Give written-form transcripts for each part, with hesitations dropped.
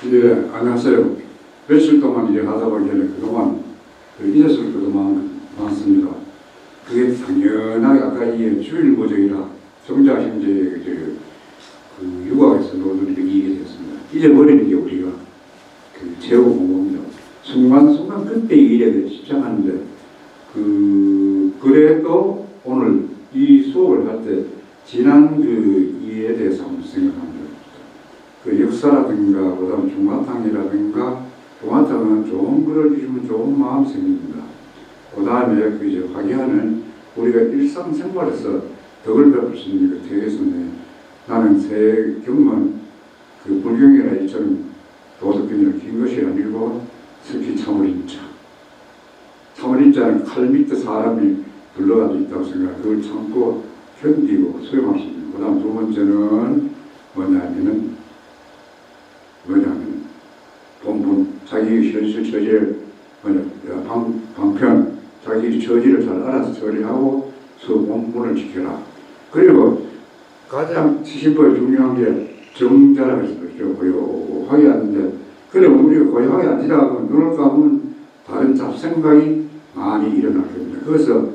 예, 안녕하세요. 며칠 동안 일을 하다 보니까 그동안 잊었을 것도 많습니다. 그게 당연하게 아까 이 주일보정이라 정자 형제의 육아에서 노동이 이익이 되었습니다. 잊어버리는 게 우리가 제호 공부입니다. 순간순간 그때 일에 집착하는데 그래도 오늘 이 수업을 할 때 지난 일에 대해서 한번 생각합니다. 역사라든가 그다음 중화탕이라든가 중화탕은 좋은 글을 주시면 좋은 마음 생깁니다. 그 다음에 화기하는 우리가 일상생활에서 덕을 베풀 수 있는 게 되겠습니다. 나는 새 경험은 불경이나 이처럼 도덕경이나 긴 것이 아니고 특히 참을인자. 참을인자는 칼 밑에 사람이 둘러가져 있다고 생각해 그걸 참고 견디고 수용할 수 있는. 그 다음 두 번째는 뭐냐면 본분, 자기 현실 처지를 방편, 자기 처지를 잘 알아서 처리하고 본분을 지켜라. 그리고 가장 70%에 중요한 게 정자라고 했어요. 고요하게 앉는데, 그래 우리가 고요하게 앉으라고 눈을 감으면 다른 잡생각이 많이 일어날 겁니다. 그래서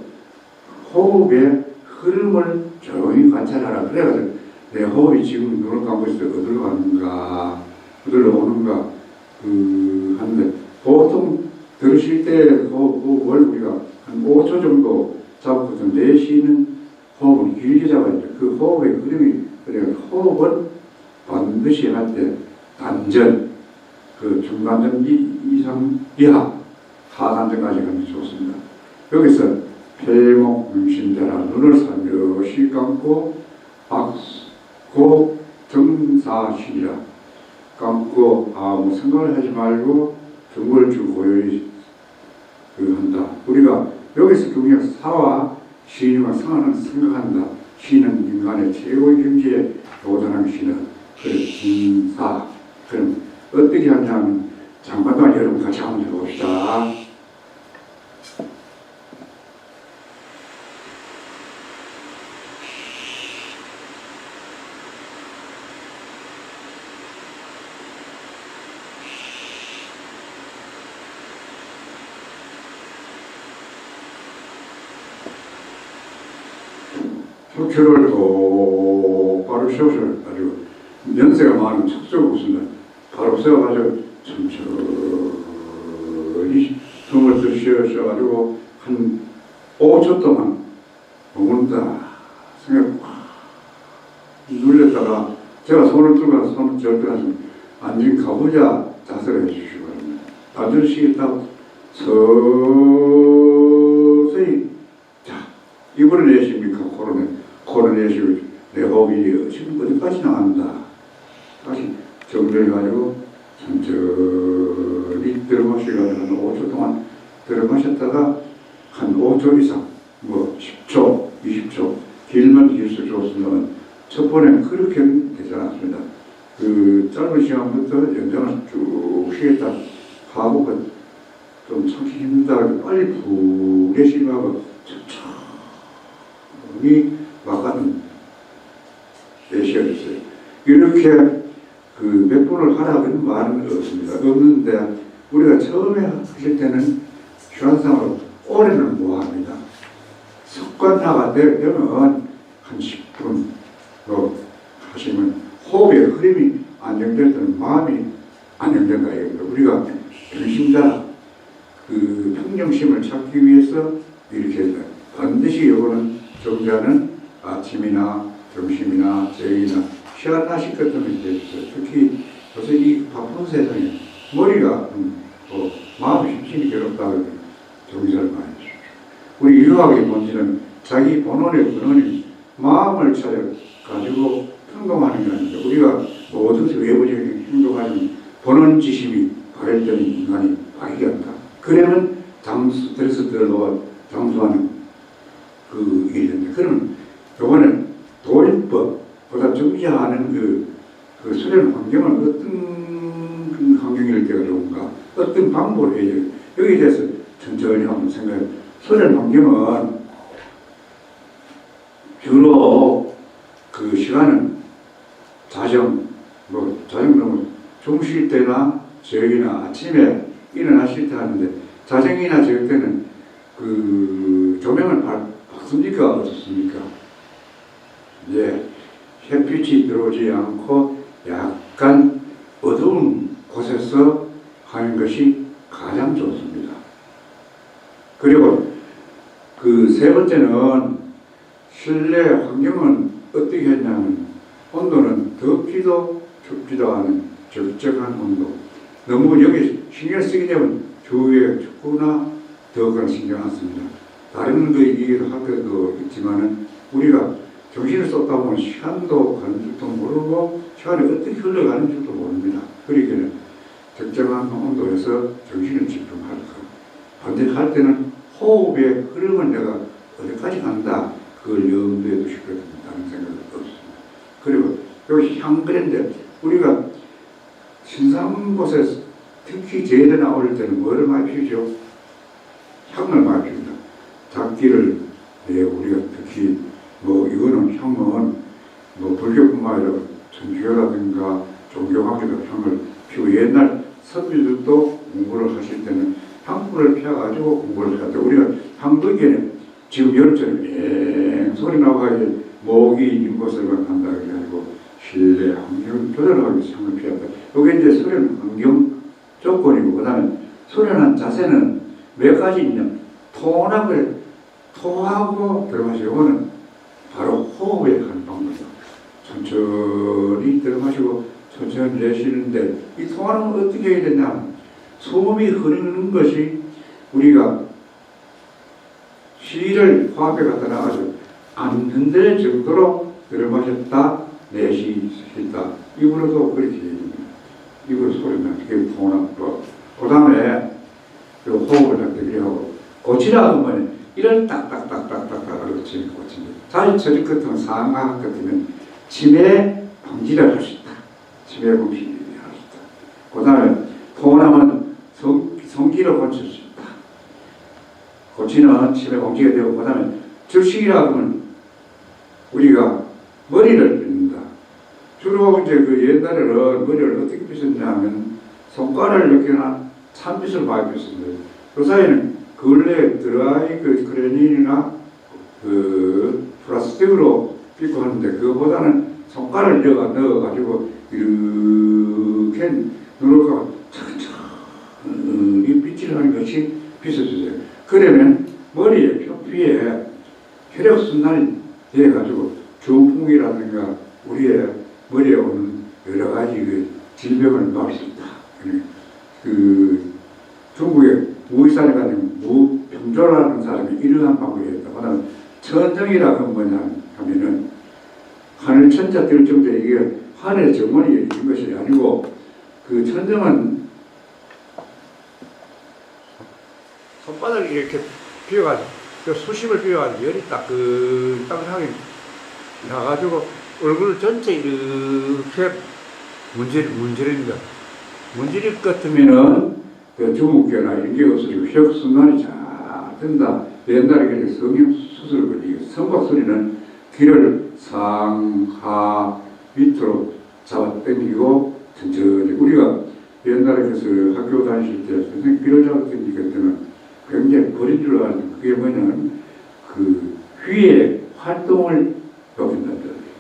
호흡의 흐름을 조용히 관찰하라. 그래가지고 내 호흡이 지금 눈을 감고 있을 때 어디로 가는가, 어디로 오는가, 하는데, 보통 들으실 때 호흡을 우리가 한 5초 정도 잡고서 내쉬는 호흡을 길게 잡아야 돼요. 그 호흡의 흐름이, 그러니까 호흡을 반드시 할 때 단전, 중단전 이상 이하, 하단전까지 가면 좋습니다. 여기서 폐목 명심대라 눈을 살며시 감고 박고 정사시라 감고 아무 생각을 하지 말고 중벌주 고요히 한다. 우리가 여기서 경력 사와 시인과 상하는 생각한다. 시는 인간의 최고의 경지에 도전한 시는 진사. 그럼 어떻게 하냐면 잠깐만 여러분 같이 한번 해봅시다. 척추를 똑바로 세워서 가지고 연세가 많은 척추를 웃습니다. 바로 세워가지고 천천히 숨을 들이쉬어가지고 한 5초 동안 머문다 생각 눌렸다가 제가 손을 들고 손을 절대 하시면 앉은 가보자 자세를 해주시기 바랍니다. 단전 쉬겠다고 서서히 자 입을 내쉽니까? 코를 내쉬고 내 호흡이 지금 어디까지 나간다. 다시 정리해가지고 천천히 들어마시가지고 한 5초 동안 들어마셨다가 한 5초 이상 10초, 20초 길면 길수록 좋습니다만 첫 번에는 그렇게 되지 않았습니다. 짧은 시간부터 연장을 쭉 쉬겠다 하고 좀 참기 힘들다 빨리 푹 내쉬고 천천히 막아는 내쉬어주세요. 이렇게 몇 번을 하라는 말은 없는데 우리가 처음에 하실 때는 휴안상으로 오래는 못합니다. 습관화가 되면 한 10분 하시면 호흡의 흐름이 안정될 때는 마음이 안정된다 이겁니다. 우리가 평심자 평정심을 찾기 위해서 이렇게 해야 돼요. 반드시 이거는 정자는 아침이나 점심이나 저녁이나 시간나식 같은 거 해주세요. 특히 요새 이 바쁜 세상에 머리가 마음이 심신이 괴롭다고 정자를 많이 해주십시오. 우리 인류학의 본질은 자기 본원의 근원인 마음을 찾아가지고 행동하는 게 아닙니다. 우리가 모든 외부적인 행동하는 본원지심이 발현되는 인간이 발휘한다. 그러면 스트레스들로 장수하는 일인데, 그러면 요번에 도인법보다 정지하는 수련 환경은 어떤 환경일 때가 좋은가, 어떤 방법을 해야 돼요. 여기에 대해서 천천히 한번 생각해. 수련 환경은 주로 시간은 자정 너무 주무실 때나 저녁이나 아침에 일어나실 때 하는데 자정이나 저녁 때는 그 조명을 밝습니까? 어떻습니까? 예, 햇빛이 들어오지 않고 약간 어두운 곳에서 하는 것이 가장 좋습니다. 그리고 그 세 번째는 실내 환경은 어떻게 했냐면 온도는 덥지도 춥지도 않은 적정한 온도. 너무 여기 신경 쓰게 되면 주위에 춥거나 더거나 신경 안 씁니다. 다른 거 얘기도 할 것도 있지만은 우리가 정신을 쏟다 보면 시간도 가는 줄도 모르고 시간이 어떻게 흘러가는 줄도 모릅니다. 그러니까 적정한 온도에서 정신을 집중할 것. 반대로 할 때는 호흡의 흐름을 내가 어디까지 간다. 그걸 염두에 두실 것 같다는 생각이 없습니다. 그리고 여기 향그랜데 우리가 신선한 곳에서 특히 제일에 나올 때는 뭐를 많이 피우죠? 향을 많이 피웁니다. 잡기를 우리가 특히 뭐 이거는 향은 뭐 불교뿐만 아니라 천주교라든가 종교관계도 향을 피우고 옛날 선비들도 공부를 하실 때는 향불을 피워가지고 공부를 하죠. 우리가 향덕에는 지금 여름처럼 소리 나와가지고 목이 있는 곳에만 간다 그래가지고 실내 환경 조절하기 위해서 향을 피웠다. 이게 이제 소리는 환경 조건이고 그 다음에 소리는 자세는 몇 가지 있냐. 토하고 토하고 들어가시고 이거는 바로 호흡에 가는 방법이다. 천천히 들어가시고 천천히 내쉬는데 이 토하는 건 어떻게 해야 되냐. 소음이 흐르는 것이 우리가 시를 화합에 갖다 놔가지고 안 흔들 정도로 들어마셨다 내쉬셨다 입으로도 그렇게 해줍니다. 입으로 소리나 그게 통합법. 그 다음에 그 호흡을 갖다 하고 고치라 하면 이런 딱딱딱딱딱 하고 치는 고칩니다. 자연처리 같은 상하 같으면 치매 방지를 할 수 있다. 치매 방지를 할 수 있다. 그 다음에 통합은 성기를 고칠 수 있다. 고치는 치매 방지가 되고 그 다음에 절식이라 하면 우리가 머리를 빗는다. 주로 이제 그 옛날에는 머리를 어떻게 빗었냐 하면 손가락을 이렇게나 찬빗을 많이 빗었는데 그 사이에는 근래 드라이 그 크레닌이나 그 플라스틱으로 빗고 하는데 그거보다는 손가락을 넣어가지고 이렇게 누르고 천천히 빗질 하는 것이 빗어주세요. 그러면 머리에 표피에 혈액순환이 돼가지고 중풍이라든가 우리의 머리에 오는 여러 가지 그 질병을 막을 수 있다. 그 중국의 무의사를 가진 무병조라는 사람이 이러한 방법이 있다. 그 다음에 천정이라는 뭐냐 하면은 하늘 천자 될 정도에 이게 하늘의 정원이 있는 것이 아니고 그 천정은 손바닥을 이렇게 비워가지고 수심을 비워가지고 열이 따끈따끈하게 나가지고 얼굴 전체 이렇게 문지릅니다. 문지릴 것 같으면은 그 주목계나 이런 게 없어지고 혈액순환이 잘 된다. 옛날에 성형 수술을 걸리고 성박소리는 귀를 상하 밑으로 잡아 당기고 천천히 우리가 옛날에 그래서 학교 다니실 때 선생님 귀를 잡아 당기기 때는 굉장히 버린 줄 알았는데 그게 뭐냐면 그 귀의 활동을 높인다.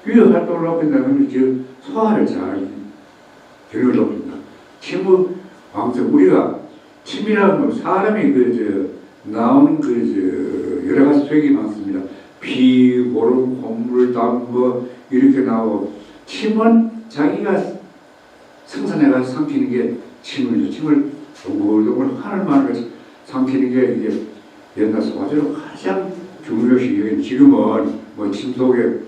귀의 활동을 높인다면 즉 소화를 잘 기능을 높인다. 침의 왕성 우리가 침이라는 건 사람이 나오는 여러 가지 수액이 많습니다. 피, 모름, 콧물, 땀 뭐 이렇게 나오고 침은 자기가 생산해가지고 삼키는 게 침을요. 침을 동글동글 하늘만 해서 삼키는 게 이게 옛날 소화제로 가장 중요시 여긴 지금은 뭐 침 속에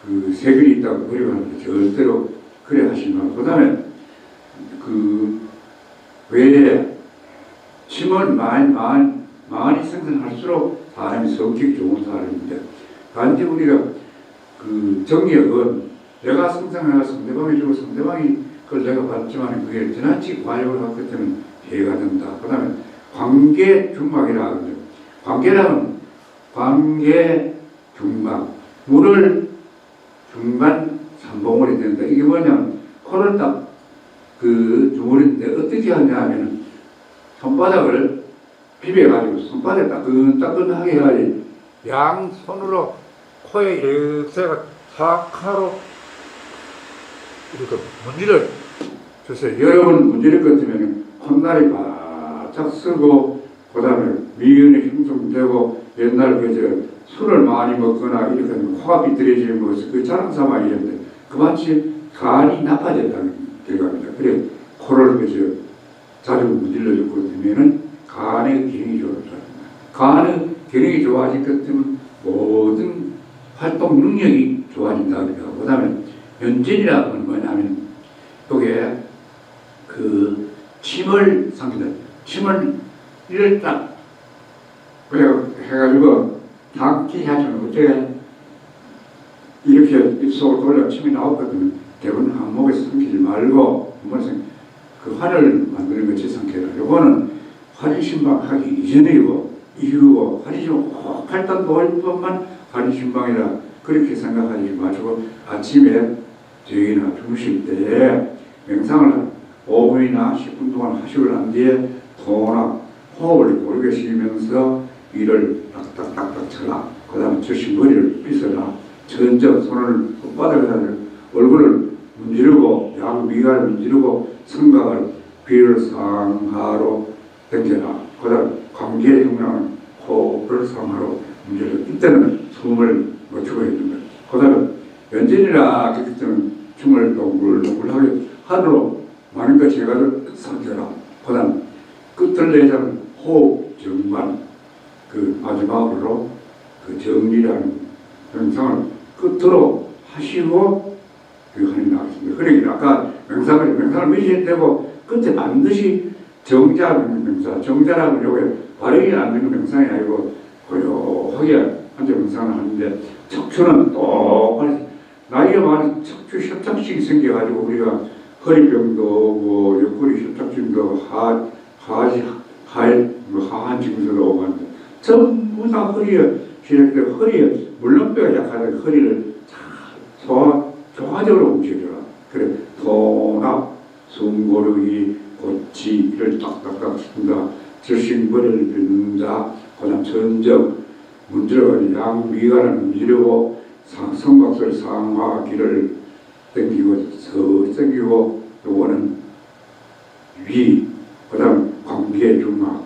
그 세균이 있다고 그래가지고 절대로 그래 하시면 그 다음에 그 외에 침을 많이 생산할수록 사람이 성격이 좋은 사람인데 단지 우리가 그 정력은 내가 생산해서 상대방이 주고 상대방이 그걸 내가 받지만 그게 지나치게 과욕을 하기 때문에 해가 된다. 그 다음에 관계 중막이라 하거든요. 관계라면 관계 중막 물을 중간 삼봉물이 된다. 이게 뭐냐면 코를 딱 그 주물인데 어떻게 하냐 하면 손바닥을 비벼가지고 손바닥에 따끈따끈하게 해야지 양손으로 코에 이렇게 사카로 이렇게 문지를 주세요. 여러분 문지를 같으면 콧날이 바짝 쓰고 그 다음에 미연이 형성되고 옛날 그저 술을 많이 먹거나 이렇게 하면 코가 비틀어지는 것을 그 자랑삼아 이랬는데 그마치 간이 나빠졌다는 결과입니다. 그래 코를 그저 자주 문질러주고 그러면은 간의 기능이 좋아집니다. 간의 기능이 좋아질 것 때문에 모든 활동 능력이 좋아진다 그래요. 그 다음에 연진이라는 건 뭐냐면 요게 그 침을 삼킨다. 침을 이를 딱 해가지고 닦기 하죠. 어떻게 이렇게 입속을 돌려 침이 나왔거든요. 대부분 항목에 삼키지 말고 그 환을 만드는 것이 삼켜라. 요거는 환희신방 하기 이전이고 이후고 환희신방 꼭 팔단 놓을 것만 환희신방이라 그렇게 생각하지 마시고 아침에 저희나 주무실 때에 명상을 5분이나 10분 동안 하시고 난 뒤에 토나 호흡을 고르게 쉬면서 이를 딱딱딱딱 쳐라. 그 다음에 저신 머리를 빗어라. 전적 손을 손바닥에다 얼굴을 문지르고 양미간을 문지르고 성각을 귀를 상하로 당겨라. 그 다음 감기에 형량은 호흡을 상하로 문지르. 이때는 숨을 멈추고 해준 거예요. 그 다음에 연진이라 그렇기 때문에 춤을 동글동글하게 하늘로 많은 것이 해가지고 삼켜라. 그 다음 끝을 내자는 호흡 정말 그 마지막으로 그 정리라는 명상을 끝으로 하시고 그 하는 나왔습니다. 그러니까 아까 명상을 몇시에 되고 끝에 반드시 정자하는 명상, 정자라는 요게 발음이 안 되는 명상이 아니고 고요하게 앉아 명상을 하는데 척추는 똑바로 나이가 많은 척추 협착증이 생겨가지고 우리가 허리병도 오고 옆구리 협착증도 하한 증세도 오고 하는데 전부 다 허리에 시작되고 허리에 물렁뼈가 약하다고 허리를 조화적으로 움직여라. 그래 통합, 숨고르기, 고치 이를 딱딱딱 쓴다. 절심거리를 빗는다. 그 다음 전적 문지르고 양미간을 문지르고 성각설 상하 길을 당기고 서 당기고 요거는 위, 그 다음 관계 중막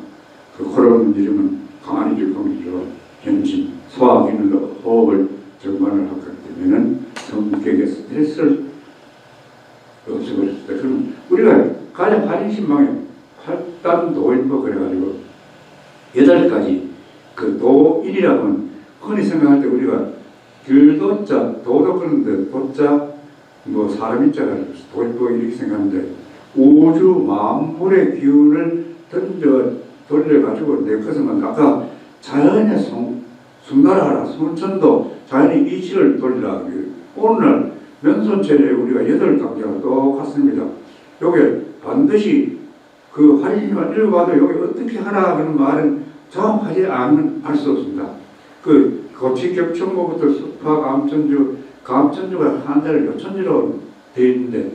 그 코를 문지르면 강한이 질병이죠. 현진, 소화기능으로 호흡을 정관을 하기 때문에 성격의 스트레스를 없애버렸을 때 그러면 우리가 가장 한신방에 8단 도인법 그래가지고 8가지 그 도인이라고는 흔히 생각할 때 우리가 길도자, 도도 그런데 도자 뭐 사람이 자가 도인법 이렇게 생각하는데 우주 만물의 기운을 돌려가지고 내 것은 아까 자연의 숭나라하라 순천도 자연의 이치를 돌리라. 오늘날 면손체에 우리가 8단계가 똑같습니다. 요게 반드시 그 환희만 읽어봐도 여기 어떻게 하라 하는 말은 정확하지 않으면 알 수 없습니다. 그 고치격천고부터 수파 감천주가 한자를 요천지로 되어 있는데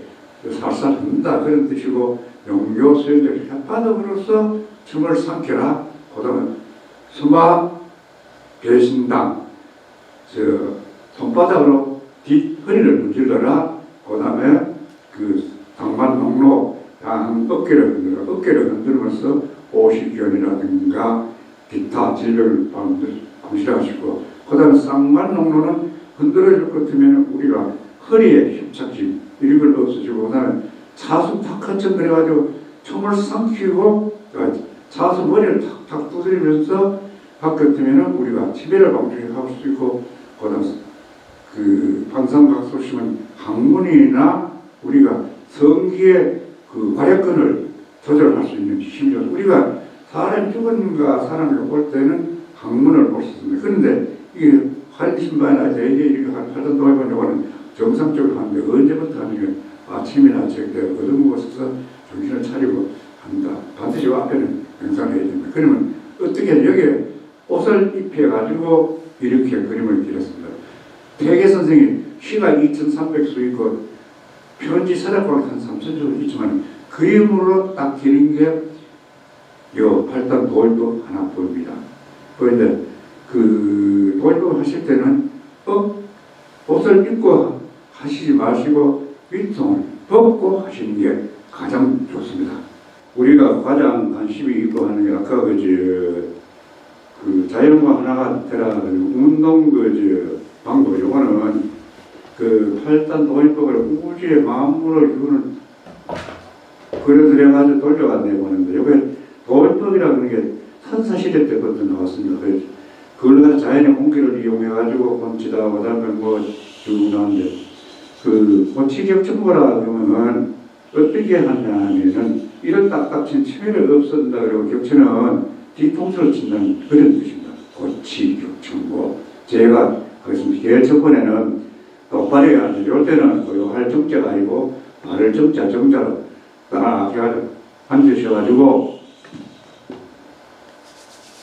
살살 흔다 그런 뜻이고 용교수행들 혓바닥으로서 춤을 삼켜라. 그 다음에 수마 배신당 손바닥으로 뒷허리를 문질러라. 그 다음에 그 당만농로 양 어깨를 흔들어 어깨를 흔들면서 오십견이라든가 기타 질병을 방실하시고 그 다음에 쌍만농로는 흔들어줄 것 같으면 우리가 허리에 협착증 이런 걸 없애주고 그 다음에 차수 탁한천 그래가지고 춤을 삼키고 차수 머리를 탁탁 두드리면서 바뀌었다면 우리가 치매를 방지할 수 있고 그다음 그 방상각소심은 항문이나 우리가 성기의 그 활약근을 조절할 수 있는 힘이죠. 우리가 사람이 죽었는가 사람을 볼 때는 항문을 볼 수 있습니다. 그런데 이게 환신반이나 대개 이렇게 한 8년 동안 해본 요거는 정상적으로 하는데 언제부터 하냐면 아침이나 저녁 때 어둠먹어서 정신을 차리고 한다. 반드시 앞에는 명상해야 됩니다. 그러면 어떻게 여기에 옷을 입혀가지고 이렇게 그림을 그렸습니다. 퇴계 선생님 시가 2300수 있고 편지 서랍으로 한 3천 정도 있지만 그림으로 딱 그린 게 요 팔단 도입법 하나 보입니다. 그런데 그 도입법 하실 때는 옷을 입고 하시지 마시고 윗통을 벗고 하시는 게 가장 좋습니다. 우리가 가장 관심이 있고 하는 게 아까 그 자연과 하나가 되라 운동 방법 요거는 그 팔단 도입법을 우주의 마음으로 이거는 그려드려가지고 돌려간다고 보는데 요게 도입법이라는 게 선사시대 때부터 나왔습니다. 그래서 그걸 가지고 자연의 공기를 이용해가지고 곤치다 그다음에 쭉 나왔는데 그 고치격정보라 그러면 어떻게 하냐면은 이런 딱딱친 치매를 없앤다 그러고 격체는 뒤통수를 친다는 그런 뜻입니다. 고치격정보. 제가 하겠습니다. 제일 첫 번에는 똑바로 해야 돼. 이럴 때는 할 정자가 아니고 발을 정자로 딱 해가지고 앉으셔가지고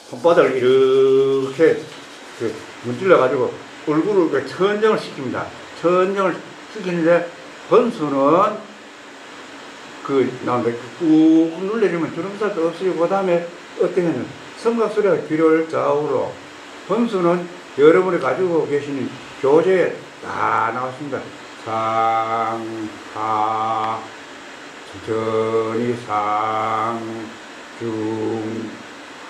손바닥을 이렇게 문질러가지고 얼굴을 천정을 시킵니다. 천정을 시키는데 번수는 나오는데 꾹 눌러주면 주름살도 없어지고 그 다음에 어떻게 하면 성각소리가 귀를 좌우로 번수는 여러분이 가지고 계시는 교재에 다 나왔습니다. 상, 하, 천천히 상, 중,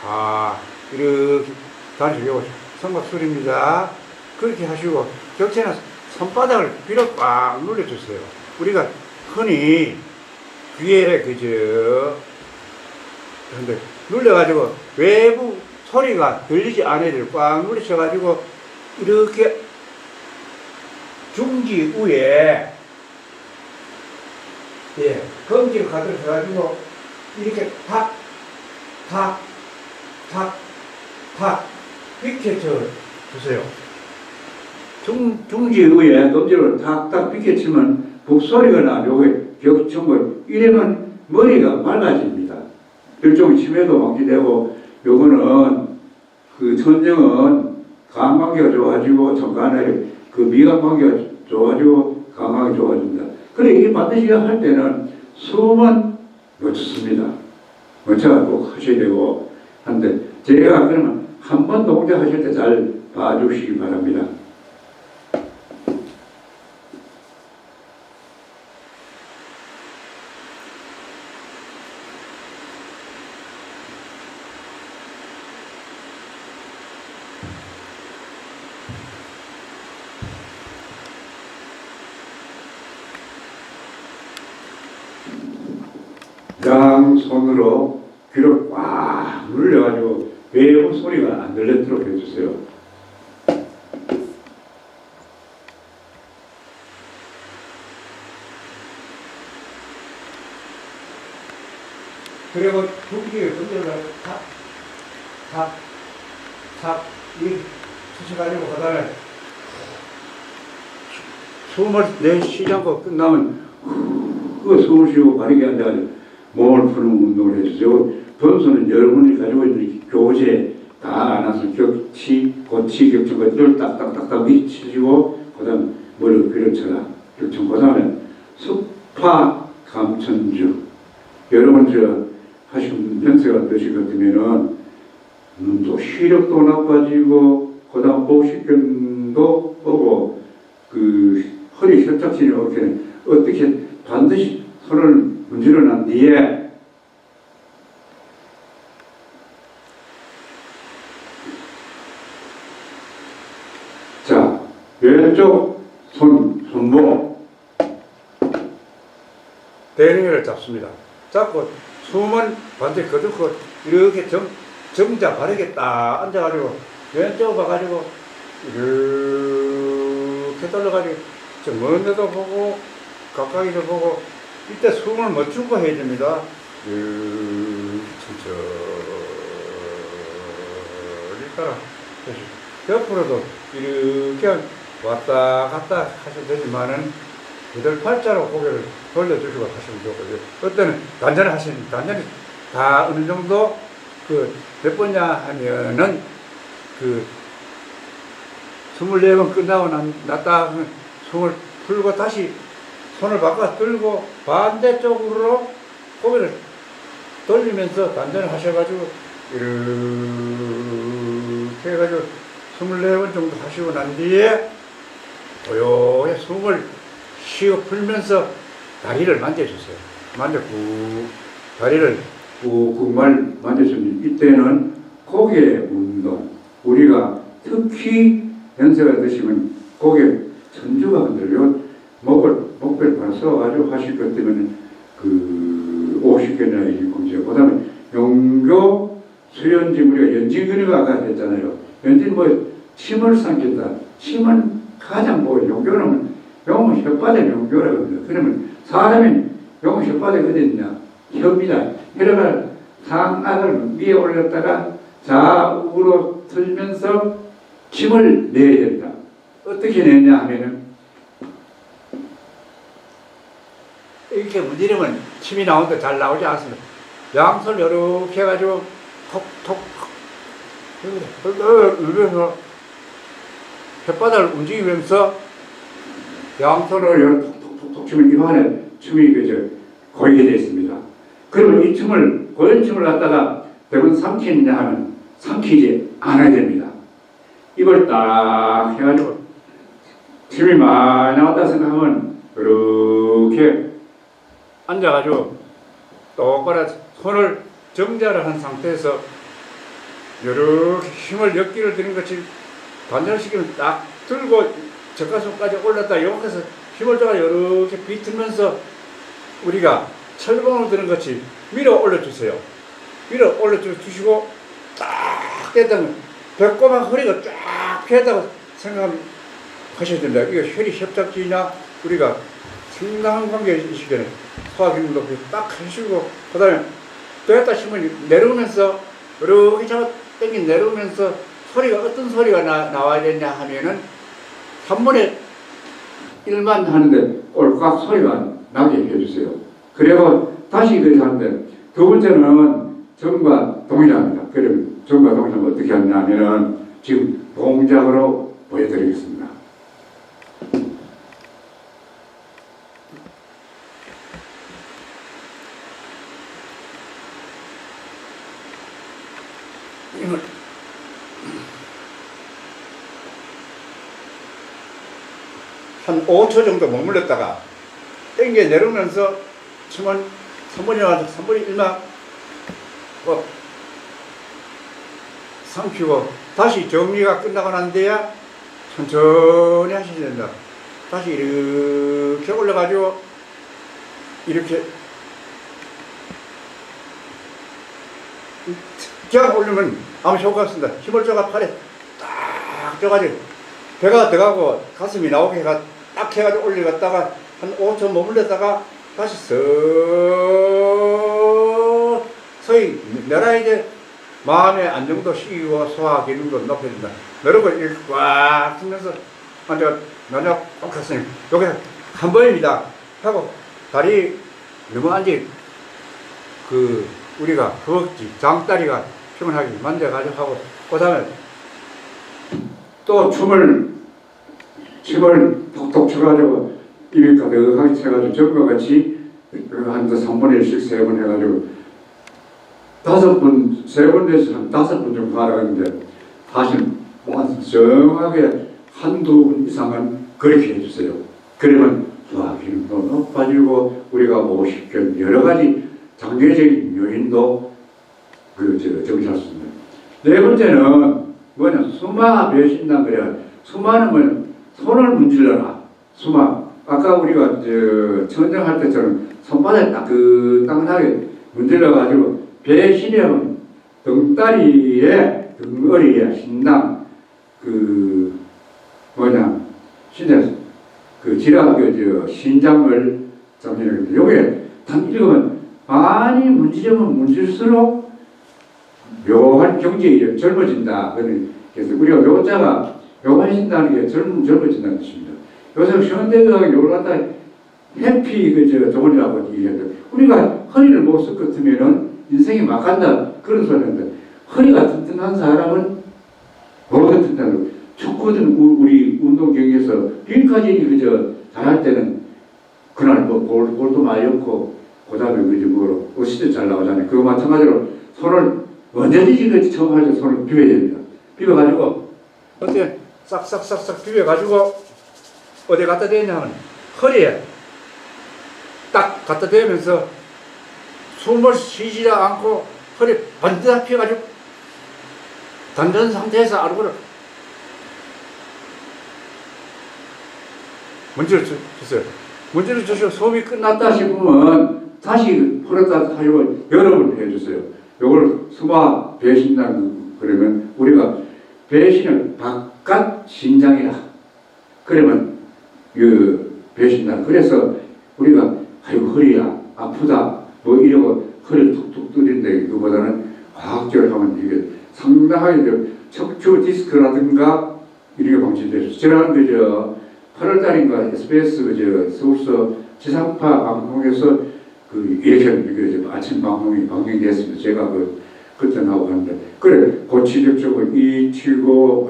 하 이렇게 다니시고 성각소리입니다. 그렇게 하시고 격체는 손바닥을 귀로 꽉 눌러주세요. 우리가 흔히 귀에 근데 눌려가지고 외부 소리가 들리지 않아야 꽉 눌리셔가지고 이렇게 중지 위에 검지를 가득 해가지고 이렇게 탁 비켜쳐 주세요. 중지 위에 검지를 탁탁 비켜치면 북소리가 나고 격정을 이러면 머리가 맑아집니다. 일종의 치매도 방지되고 요거는 그 천정은 감각기가 좋아지고 정간에 그 미각관계가 좋아지고 감각이 좋아집니다. 그래 이게 반드시 할 때는 숨은 놓쳤습니다. 먼저 꼭 하셔야 되고 한데 제가 그러면 한 번 동작 하실 때 잘 봐주시기 바랍니다. 양손으로 귀를 꽉 눌려가지고 외부 소리가 안 들리도록 해주세요. 그리고 두기를 건드려 탁 이렇게 치셔가지고 그 다음에 숨을 내쉬지 않고 끝나면 숨을 쉬고 바르게 앉아가지고 몸을 푸는 운동을 해주세요. 번수는 여러분이 가지고 있는 교재 다 안아서 격치, 고치, 격치, 것들을 딱딱딱딱 미치시고, 그 다음 머리를 그려쳐라. 격청, 그 다음에 습파 감천주. 여러분, 하시면 연세가 드실 것 같으면은, 또 시력도 나빠지고, 그 다음 보식견도 오고, 허리 협착신이 이렇게 어떻게 반드시 손을 문질러 난 뒤에 자, 왼쪽 손목 대ring이를 잡습니다. 잡고 숨은 반드시 거두고 이렇게 정자 바르게 딱 앉아가지고 왼쪽 봐가지고 이렇게 돌려가지고 먼 데도 보고 가까이도 보고 이때 숨을 멈추고 해야 됩니다. 천천히 따라 옆으로도 이렇게 왔다 갔다 하셔도 되지만은 그대로 팔자로 고개를 돌려주시고 하시면 좋거든요. 그때는 단전히 다 어느 정도 몇 번냐 하면은 24번 끝나고 났다 하면 숨을 풀고 다시 손을 바꿔 들고 반대쪽으로 고개를 돌리면서 단전을 하셔가지고 이렇게 해가지고 24번 정도 하시고 난 뒤에 고요히 숨을 쉬어 풀면서 다리를 만져주세요. 다리를 꾹꾹 만져주면 이때는 고개 운동, 우리가 특히 연세가 드시면 고개 천주가 흔들려 목을 바로 써가지고 하실 것 때문에 50개나 이공제. 그 다음에 용교 수연진, 우리가 연진근육을 아까 했잖아요. 연진 침을 삼킨다. 침은 가장 용교는 용은 혓바닥 용교라고 합니다. 그러면 사람이 용은 혓바닥이 어디 있냐? 혀입니다. 혀를 상악을 위에 올렸다가 좌우로 틀면서 침을 내야 됩니다. 어떻게 내냐 하면은 이렇게 문지르면 침이 나오는데 잘 나오지 않습니다. 양손 이렇게 해가지고 톡톡 눌러서 혓바닥을 움직이면서 양손으로 이렇게 톡톡톡 치면 입안에 침이 고이게 되어 있습니다. 그러면 이 침을, 고연 침을 갖다가 대부분 삼키느냐 하면 삼키지 않아야 됩니다. 입을 딱 해가지고 침이 많이 나왔다 생각하면 이렇게 앉아가지고 똑바로 손을 정자를 한 상태에서 이렇게 힘을 역기를 드는 것이 단전을 시키면 딱 들고 젖가슴까지 올렸다 여기서 힘을 줘가 이렇게 비틀면서 우리가 철봉을 드는 것이 밀어 올려주세요. 밀어 올려주시고 딱 떼다면 배꼽하고 허리가 쫙 펴다고 생각하셔야 됩니다. 이거 혈이 협착지나 우리가 상당한 관계가 있기 때문에 소화기능도 딱 하시고 그 다음에 됐다 싶으면 내려오면서 이렇게 잡아 당겨 내려오면서 소리가 어떤 소리가 나와야 되냐 하면은 3분의 1만 하는데 꼴깍 소리가 나게 해주세요. 그리고 다시 그렇게 하는데 두 번째는 정과 동일합니다. 그러면 정과 동일하면 어떻게 하냐면은 지금 동작으로 보여드리겠습니다. 한 5초 정도 머물렀다가 땡겨 내려오면서 침은 3분의 1만 삼키고 다시 정리가 끝나고 난 뒤에 천천히 하셔야 된다. 다시 이렇게 올려가지고 이렇게 쫙 올리면 아무 효과가 없습니다. 힘을 줘가 팔에 딱 줘가지고 배가 들어가고 가슴이 나오게 해가 딱 해가지고 올려갔다가 한 5초 머물렀다가 다시 서서히 내라 이제 마음의 안정도 시키고 소화 기능도 높여준다. 여러분 이렇게 꽉 쓰면서 앉아 나냐 꼭 했으니 여기 한 번입니다 하고 다리 너무 앉지 우리가 허벅지 장다리가 피곤하게 만져가지고 하고 그 다음에 또 침을 톡톡 쳐가지고 입에 가득하게 쳐가지고 전과 같이 한 3분의 1씩 3번 해가지고 5번, 3번 돼서 한 5번 정도 하라는데 다시 정확하게 한두 분 이상은 그렇게 해주세요. 그러면 소화기능도 높아지고 우리가 50견 여러 가지 장기적인 요인도 정리할 수 있습니다. 네 번째는 뭐냐, 수마 배신단 그래야. 수마는 뭐냐, 손을 문질러라. 수마. 아까 우리가 천정할 때처럼 손바닥에 따끈따끈하게 문질러가지고 배신형 등다리에 등어리에 신당 신장 신장을 잡는 요게 단 읽으면 많이 문지르면 문질수록 묘한 경지에 젊어진다. 그래서 우리가 묘자가 묘하신다는 게 젊어진다는 뜻입니다. 요새 현대의학이 요걸 갖다 해피 정원이라고 얘기하는데 우리가 허리를 못 쓸 것 같으면은 인생이 막 간다 그런 소리 하는데 허리가 튼튼한 사람은 뭐가 튼튼하고 축구든 우리 운동 경기에서 빈카진이 잘할 때는 그날 뭐 골도 많이 넣고, 그 다음에 그지 뭐, 옷이 잘 나오잖아요. 그거 마찬가지로 손을 언제든지 그 처음 할 때 손을 비벼야 됩니다. 비벼가지고, 어떻게 싹싹싹싹 비벼가지고, 어디 갖다 대냐면, 허리에 딱 갖다 대면서 숨을 쉬지 않고 허리 반드시 펴가지고, 단전 상태에서 아르고를 문제를 주세요. 문제를 주시고 소음이 끝났다 싶으면 다시 풀었다 하고 여러 번 해주세요. 이걸 수마 배신당 그러면 우리가 배신은 바깥 신장이라 그러면 그 배신당 그래서 우리가 아이고 허리야 아프다 뭐 이러고 허리를 툭툭 뚫린데 그보다는 과학적으로 하면 이게 상당하게 척추 디스크라든가 이렇게 방치돼서 지난 그저 8월달인가 SBS 그저 서울서 지상파 방송에서 그 이렇게 그 아침 방송이 방영됐습니다. 제가 그때 나오고 하는데 그래 고치력적으로 이 치고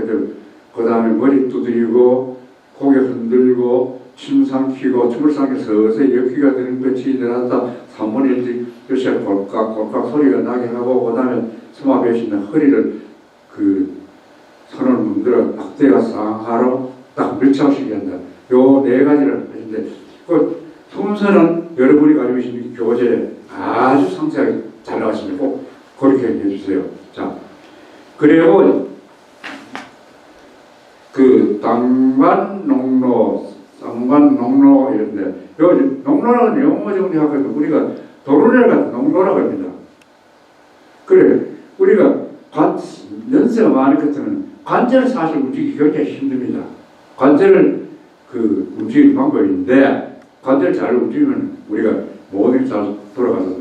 그 다음에 머리 두드리고 고개 흔들고 침 삼키고 춤을 삼켜서 서서히 역기가 되는 것이 일어났다 3분의 1 요새 꼴깍꼴깍 소리가 나게 하고 그 다음에 스마 배신은 허리를 그 손을 문들어 박대가 상하로 딱 밀착시켜야 한다. 요 네 가지를 하는데 그 순서는 여러분이 가지고 계신 교재에 아주 상세하게 잘 나왔습니다. 꼭 그렇게 해주세요. 자, 그리고 그 당반농로, 쌍반농로 이런데 요 농로라는 영어 정리하거든 우리가 도로를 갖다 농로라고 합니다. 그래 우리가 연세가 많은 것들은 관절을 사실 움직이기 굉장히 힘듭니다. 관절을 그 움직이는 방법인데 관절을 잘 움직이면 우리가 모든 게 잘 돌아가서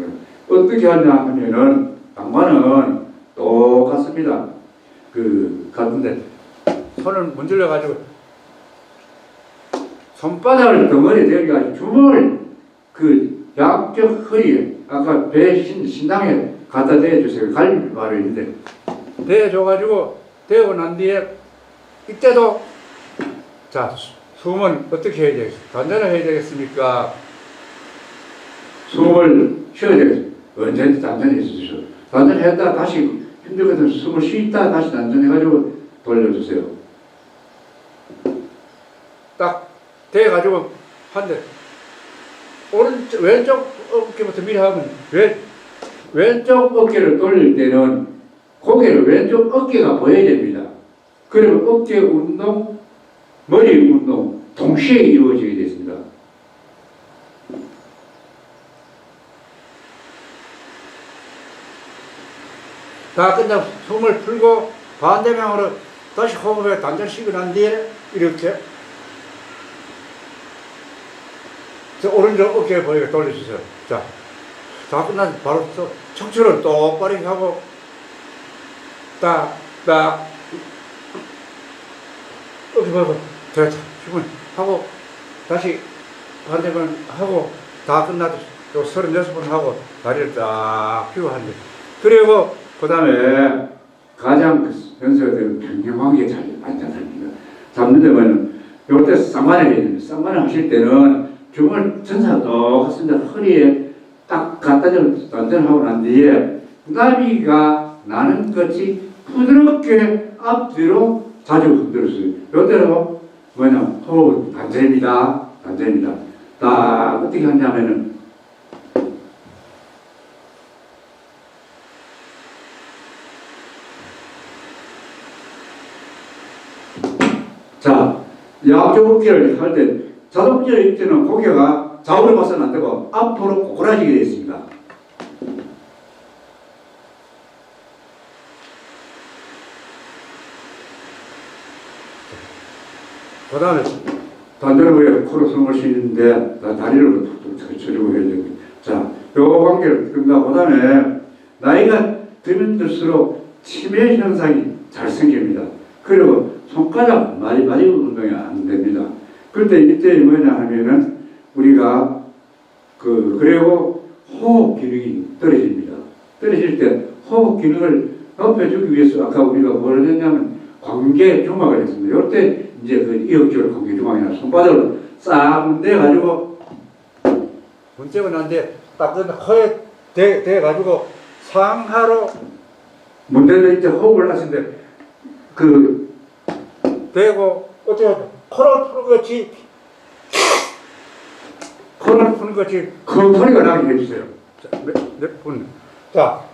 어떻게 하냐 하면은 당관은 똑같습니다. 그 같은데 손을 문질러 가지고 손바닥을 덩어리에 대가지고 주먹을 그 양쪽 허리에 아까 배 신당에 갖다 대주세요. 갈비 바로 있는데 대줘가지고 대고 난 뒤에 이때도 자 숨은 어떻게 해야 되겠습니까? 단전을 해야 되겠습니까? 숨을 쉬어야 되겠습니다. 언제든지 단전해 주십시오. 단전했다 다시 힘들거든 숨을 쉬다 다시 단전해가지고 돌려주세요. 딱 대가지고 한대 오른쪽 왼쪽 어깨부터 미리 하면 왼쪽 어깨를 돌릴 때는 고개를 왼쪽 어깨가 보여야 됩니다. 그러면 어깨 운동, 머리 운동 동시에 이루어지게 됐습니다. 다 끝나고 숨을 풀고 반대 방향으로 다시 호흡에 단전시키고 난 뒤에 이렇게 오른쪽 어깨 보이게 돌려주세요. 자, 다 끝나서 바로 또 척추를 똑바로 하고 딱 어깨 보고 됐다 충분히 하고 다시 반대편 하고 다 끝나도 또 36번 하고 다리를 딱 펴고 하는데 그리고 그 다음에 가장 연세가 되면 평형하게 잘 앉아삽니다. 잡는 데는 요때 쌍관을 해야 됩니다. 쌍관을 하실 때는 주먹을 전사가 똑같습니다. 허리에 딱 갖다 대고 단전하고 난 뒤에 나비가 나는 것이 부드럽게 앞뒤로 자주 흔들었어요. 요때는 뭐냐, 호흡 단전입니다. 단전입니다. 딱 어떻게 하냐면은 자, 양쪽 어깨를 할 때 자동적으로 이때는 고개가 좌우로 봐서는 안 되고 앞으로 고꾸라지게 되어 있습니다. 그 다음에 단전을 코로 숨을 쉬는데 다리를 툭툭 쳐주고 해야 됩니다. 자, 요 관계를 끝나고 그 다음에 나이가 들면 들수록 치매 현상이 잘 생깁니다. 그리고 손가락 많이 운동이 안 됩니다. 그런데 이때 뭐냐 하면은 우리가 그리고 호흡 기능이 떨어집니다. 떨어질 때 호흡 기능을 높여주기 위해서 아까 우리가 뭘 했냐면 관계 중막을 했습니다. 이때 이제 그 이어기로 관계 중막이나 손바닥을 싹 내가지고 문제가 나는데 딱 허에 대 가지고 상하로 문제는 이제 호흡을 하시는데 그 대고 어떻게 코를 푸는 것이 코를 푸는 것이 큰 소리가 나게 해주세요. 자, 몇 분. 자.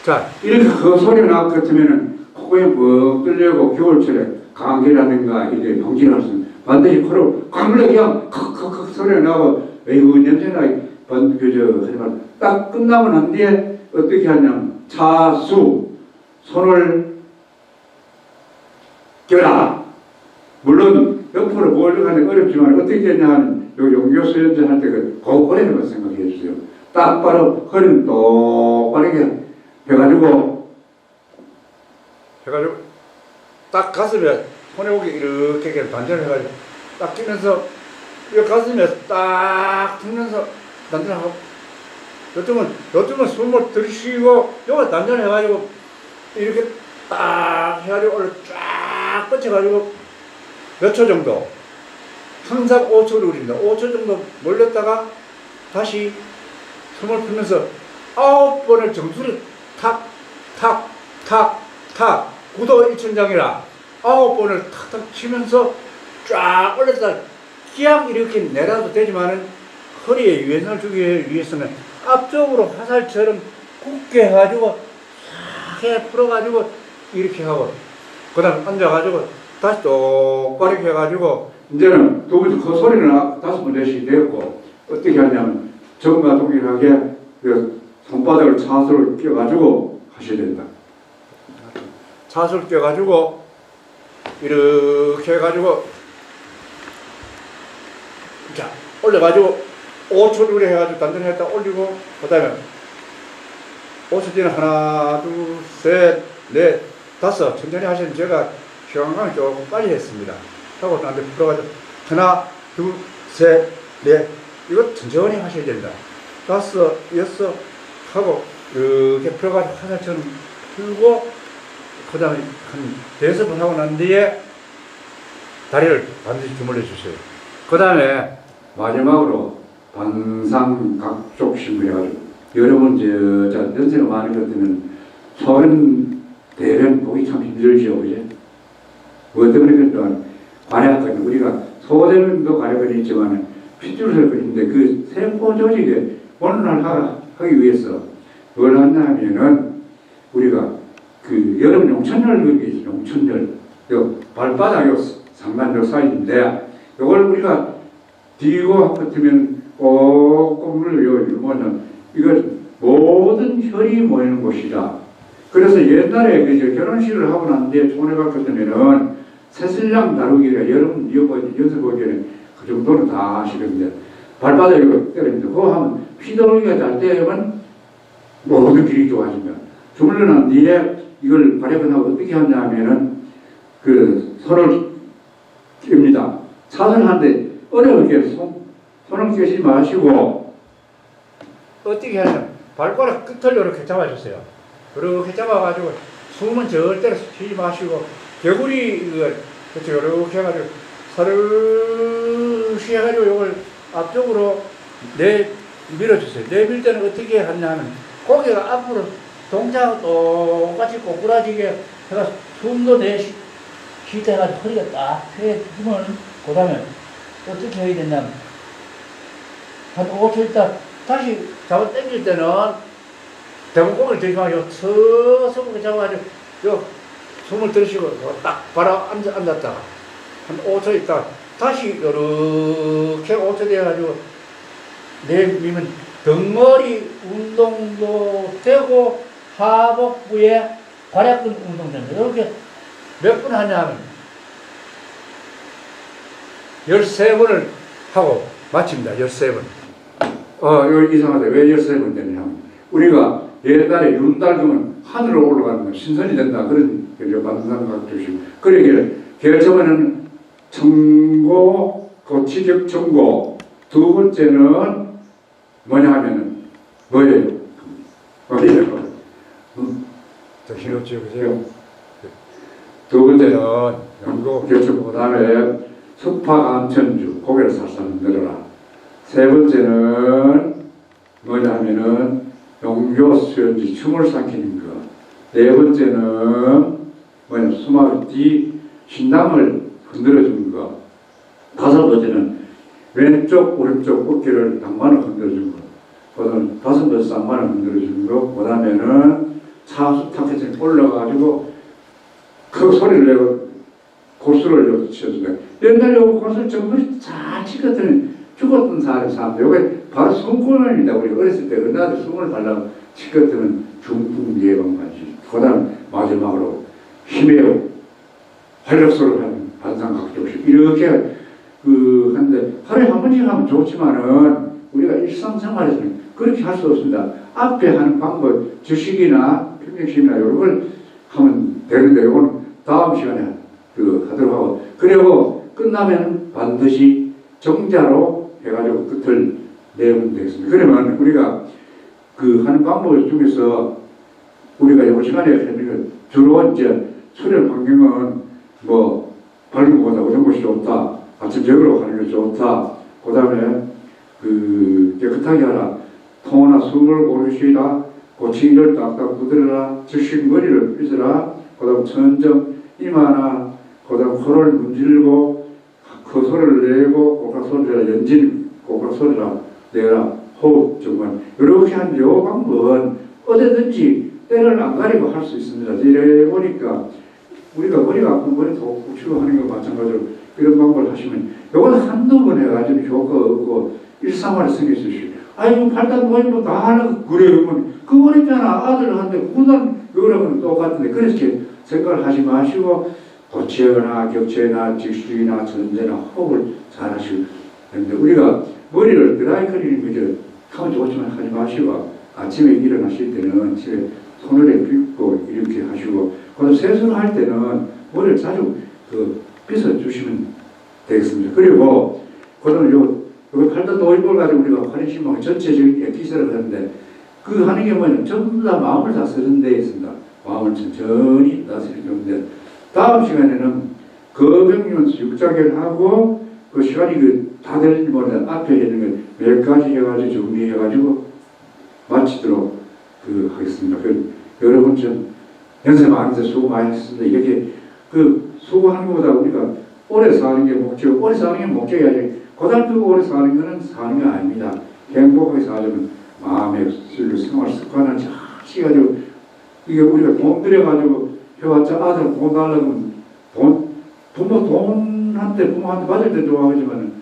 자, 이렇게 그 소리가 나것 같으면은 코에 뻑 뚫려고 겨울철에 감기라든가 이게 병진할 수 있는 반드시 코로 꽉물려 그냥 컥컥컥 소리가 나고 에이구 냄새나 하지만 딱 끝나고 난 뒤에 어떻게 하냐면 차수 손을 껴라. 물론 옆으로 몰려가는 어렵지만 어떻게 했냐 하는 요 용교수 연주할 때그 고거리는 거 생각해 주세요. 딱 바로 허리는 똑바르게 해가지고 딱 가슴에 손에 오게 이렇게 단전을 해가지고 딱 끼면서 이 가슴에 딱 들면서 단전하고 요즘은 숨을 들이쉬고 요거 단전해가지고 이렇게 딱 해가지고 올려 쫙 뻗쳐가지고 몇 초 정도 항상 5초를 우립니다. 5초 정도 몰렸다가 다시 숨을 풀면서 9번을 정수를 탁 구도 일천장이라 9번을 탁탁 치면서 쫙 올렸다 그냥 이렇게 내려도 되지만은 허리에 유연을 주기 위해서는 앞쪽으로 화살처럼 굳게 해가지고 싹 풀어가지고 이렇게 하고 그 다음 앉아가지고 다시 똑바르게 해가지고 이제는 두 번째 그 소리는 5번 내시 내었고 어떻게 하냐면 전과 동일하게 그 손바닥을 차수를 껴가지고 하셔야 된다. 차수를 껴가지고 이렇게 해가지고 자 올려가지고 5초 정도 해가지고 단전했다 올리고 그 다음에 5초 뒤에 하나 둘셋넷 다섯 천천히 하시면 제가 시간감이 조금 빨리 했습니다. 하고 나한테 풀어가지고 하나 둘셋넷 이거 천천히 하셔야 된다. 다섯 여섯 하고 이렇게 풀어가지고 화살처럼 풀고 그 다음에 한 5번 하고 난 뒤에 다리를 반드시 주물러 주세요. 그 다음에 마지막으로 반상각족 신부해가지고 여러분 저 연세가 많은 것 같으면 소변 대변 보기 참 힘들죠, 그제? 뭐 때문에 그랬더니 관약거든 우리가 소변도 관약거리 있지만 핏줄을 그리는데 그 세포 조직에 원활 하기 위해서 뭘 하냐면은 우리가 그 여러분 용천열 그게 있어요. 용천열 요 발바닥 요 상단 요 사이인데 요걸 우리가 뒤고 같으면 꼭꼭 요는 이걸 모든 혈이 모이는 곳이다. 그래서 옛날에 그 결혼식을 하고 난 뒤에 총회가 끝내면은 새신랑 다루기가 여러분 연습 보기에는 그 정도는 다 하시는데 발바닥으로 때립니다. 그거 하면 피돌기가 잘 되면 모든 길이 좋아집니다. 주물러 난 뒤에 이걸 발효하고 어떻게 하냐면은 그 손을 낍니다. 차선하는데 어렵게 손을 껴지 마시고 어떻게 하냐면 발가락 끝을 이렇게 잡아주세요. 이렇게 잡아가지고 숨은 절대로 쉬지 마시고 개구리 이거 그렇죠. 이렇게 해가지고 사르르 해가지고 이걸 앞쪽으로 밀어주세요. 내밀 때는 어떻게 하냐면 고개가 앞으로 동작하고 똑같이 꼬꾸라지게 해가 숨도 쉴때 해가지고 허리가 딱 펴지면 그 다음에 어떻게 해야 되냐면 한 5초 있다 다시 잡아 당길 때는 대부분 고개를 들지 마시고 서서 잡아가지고 요 숨을 들이쉬고 딱 바로 앉았다가 한 5초 있다 다시 이렇게 5초 돼가지고 내밀면 덩어리 운동도 되고 하복부에 괄약근 운동도 됩니다. 이렇게 몇 분 하냐 하면 13번을 하고 마칩니다. 13번. 이거 이상하다. 왜 13번 되냐면 우리가 옛날에 윤달금은 하늘로 올라가는 건 신선이 된다. 그런 반상각조심. 그러기에 결정하는 청고, 고치격 청고. 두 번째는 뭐냐 하면은 뭐예요? 정신없지, 그죠? 두 번째는 연구 결정, 그 다음에 석파 감천주, 고개를 살살 흔들어라. 세 번째는 뭐냐 하면은 용교 수연지, 춤을 삼키는 것. 네 번째는 뭐냐, 수막 뒤 신당을 흔들어주는 것. 다섯 번째는 왼쪽, 오른쪽 어깨를 낭만을 흔들어주는 것. 그다음 다섯 번째 쌍만을 흔들어주는 것. 그 다음에는 차수 탁해서 올라가지고 그 소리를 내고 고수를 치워준다. 옛날에 고수를 정말 잘 치거든. 죽었던 사람, 요게 바로 숨권입니다. 우리 어렸을 때 은하도 숨을 달라고 치거든. 중풍 예방까지. 그 다음 마지막으로 힘의 활력소를 하는 반상각조식. 이렇게 하는데 하루에 한 번씩 하면 좋지만은 우리가 일상생활에서는 그렇게 할 수 없습니다. 앞에 하는 방법, 주식이나 평정심이나 이런 걸 하면 되는데 이거는 다음 시간에 하도록 하고, 그리고 끝나면 반드시 정자로 해가지고 끝을 내면 되겠습니다. 그러면 우리가 하는 방법 중에서 우리가 이번 시간에 하는 주로 이제 수련 환경은 뭐 밝은 곳보다 어두운 곳이 좋다. 아침 저녁으로 가는 게 좋다. 그 다음에 깨끗하게 하라. 통나 숨을 고르시라. 고치기를 딱딱 두드려라. 즉시 머리를 빗으라. 그 다음 천정 이마나 그 다음 코를 문질고 그 소리를 내고 고각 소리라 연진 고각 소리라 내라. 호흡 정말 이렇게 한 요 방법은 어디든지 때를 안 가리고 할 수 있습니다. 이래 보니까 우리가 머리가 아픈 머리 푹치고 하는 거 마찬가지로 이런 방법을 하시면 요거는 한두 번 해가지고 효과가 없고 일상화를 생길 수 있어요. 아이고 팔단 모임도 다 하는 그래요. 그거 있잖아. 아들한테 그건 그거랑은 똑같은데 그렇게 생각을 하지 마시고 고치거나 격체나 직수이나 전제나 호흡을 잘 하시고 그런데 우리가 머리를 드라이클리닝 그저 하면 좋지만 하지 마시고 아침에 일어나실 때는 집에 손을 빗고 이렇게 하시고 그다음 세수를 할 때는 머리를 자주 빗어주시면 되겠습니다. 그리고 그다음에 요 팔단 노이볼 가지고 우리가 활인신망 전체적인 에피소드를 하는데 하는 게 뭐냐면 전부 다 마음을 다 쓰는 데에 있습니다. 마음을 천천히 다스리는데 다음 시간에는 거병연수 육자결하고 그 시간이 다 되는지 모르는데 앞에 있는 걸 몇 가지 해가지고 정리해가지고 마치도록 하겠습니다. 여러분 좀 연세 많은데 수고 많이 했습니다. 이렇게 수고하는 것보다 우리가 오래 사는 게 목적, 오래 사는 게 목적이 아니라 고달프고 오래 사는 것은 사는 게 아닙니다. 행복하게 살려면 마음의 생활 습관을 잘 시가지고 이게 우리가 돈 들여가지고 해왔자 아들 돈 달라면 부모한테 받을 때 좋아하지만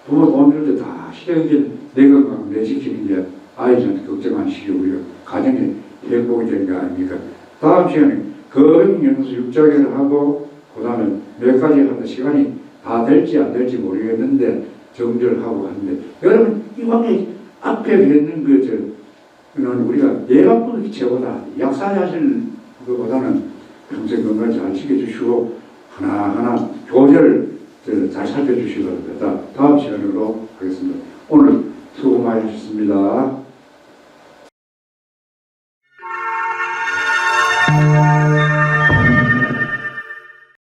부모 돈 줄 때 다 시력이 내 건강 내 지키는 게 아이한테 걱정 안 시키고 우리가 가정에 행복이 되는 거 아닙니까? 다음 시간에 거병연수 육자결을 하고 그 다음에 몇 가지 하는데 시간이 다 될지 안 될지 모르겠는데 정리를 하고 하는데 여러분 이 관계 앞에 있는 그는 우리가 예방법이 최고다. 약사하실 것보다는 평생 건강 잘 지켜주시고 하나하나 교제를 잘 살펴주시기 바랍니다. 다음 시간으로 하겠습니다. 오늘 수고 많이 하셨습니다.